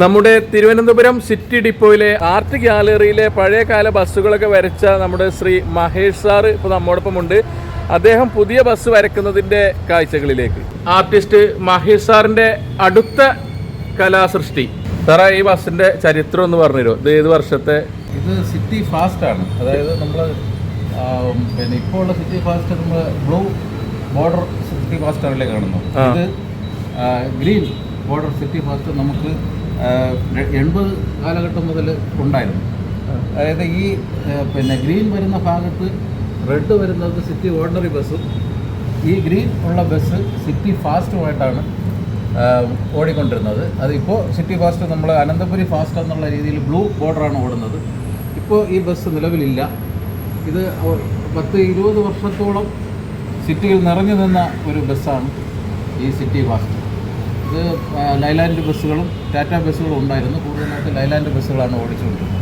നമ്മുടെ Thiruvananthapuram city ഡിപ്പോയിലെ art ഗ്യാലറിയിലെ പഴയകാല ബസ്സുകളൊക്കെ വരച്ച നമ്മുടെ ശ്രീ മഹേഷ് സാറ് ഇപ്പോൾ നമ്മോടൊപ്പം ഉണ്ട്. അദ്ദേഹം പുതിയ ബസ് വരക്കുന്നതിൻ്റെ കാഴ്ചകളിലേക്ക്. ആർട്ടിസ്റ്റ് മഹേഷ് സാറിൻ്റെ അടുത്ത കലാസൃഷ്ടി. സാറേ, ഈ ബസ്സിൻ്റെ ചരിത്രം ഒന്ന് പറഞ്ഞുതരുമോ? ഇത് ഏത് വർഷത്തെ? ഇത് സിറ്റി ഫാസ്റ്റ് ആണ്. അതായത് നമ്മൾ പിന്നെ ഇപ്പോൾ ഉള്ള സിറ്റി ഫാസ്റ്റ് നമ്മൾ ബ്ലൂ ബോർഡർ സിറ്റി ഫാസ്റ്റ് ആണല്ലേ കാണുന്നു. ഇത് ഗ്രീൻ ബോർഡർ സിറ്റി ഫാസ്റ്റ് നമുക്ക് 80 കാലഘട്ടം മുതൽ ഉണ്ടായിരുന്നു. അതായത് ഈ പിന്നെ ഗ്രീൻ വരുന്ന ഭാഗത്ത് റെഡ് വരുന്നത് സിറ്റി ഓർഡിനറി ബസ്സും ഈ ഗ്രീൻ ഉള്ള ബസ് സിറ്റി ഫാസ്റ്റുമായിട്ടാണ് ഓടിക്കൊണ്ടിരുന്നത്. അതിപ്പോൾ സിറ്റി ഫാസ്റ്റ് നമ്മൾ അനന്തപുരി ഫാസ്റ്റ് എന്നുള്ള രീതിയിൽ ബ്ലൂ ബോർഡറാണ് ഓടുന്നത്. ഇപ്പോൾ ഈ ബസ് നിലവിലില്ല. ഇത് 10-20 വർഷത്തോളം സിറ്റിയിൽ നിറഞ്ഞു നിന്ന ഒരു ബസ്സാണ് ഈ സിറ്റി ഫാസ്റ്റ്. ഇത് ലൈലാൻഡ് ബസ്സുകളും ടാറ്റ ബസ്സുകളും ഉണ്ടായിരുന്നു. കൂടുതലായിട്ട് ലൈലാൻഡ് ബസ്സുകളാണ് ഓടിച്ചുകൊണ്ടിരുന്നത്.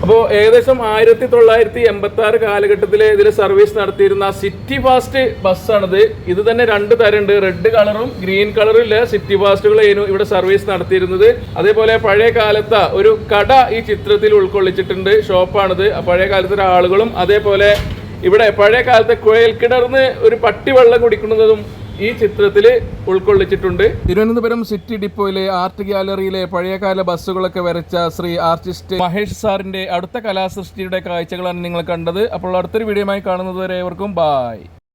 അപ്പോൾ ഏകദേശം 1986 കാലഘട്ടത്തിൽ ഇതിൽ സർവീസ് നടത്തിയിരുന്ന സിറ്റി ഫാസ്റ്റ് ബസ്സാണിത്. ഇത് തന്നെ 2 തരമുണ്ട്, റെഡ് കളറും ഗ്രീൻ കളറും സിറ്റി ഫാസ്റ്റുകളായിരുന്നു ഇവിടെ സർവീസ് നടത്തിയിരുന്നത്. അതേപോലെ പഴയ കാലത്തെ ഒരു കട ഈ ചിത്രത്തിൽ ഉൾക്കൊള്ളിച്ചിട്ടുണ്ട്. ഷോപ്പാണിത്. പഴയ കാലത്തെ ആളുകളും അതേപോലെ ഇവിടെ പഴയ കാലത്തെ കുഴൽക്കിണർന്ന് ഒരു പട്ടി വെള്ളം കുടിക്കുന്നതും ഈ ചിത്രത്തിൽ ഉൾക്കൊള്ളിച്ചിട്ടുണ്ട്. തിരുവനന്തപുരം സിറ്റി ഡിപ്പോയിലെ ആർട്ട് ഗ്യാലറിയിലെ പഴയകാല ബസ്സുകളൊക്കെ വരച്ച ശ്രീ ആർട്ടിസ്റ്റ് മഹേഷ് സാറിന്റെ അടുത്ത കലാസൃഷ്ടിയുടെ കാഴ്ചകളാണ് നിങ്ങൾ കണ്ടത്. അപ്പോൾ അടുത്തൊരു വീഡിയോയുമായി കാണുന്നത് വരെ ഏവർക്കും ബായ്.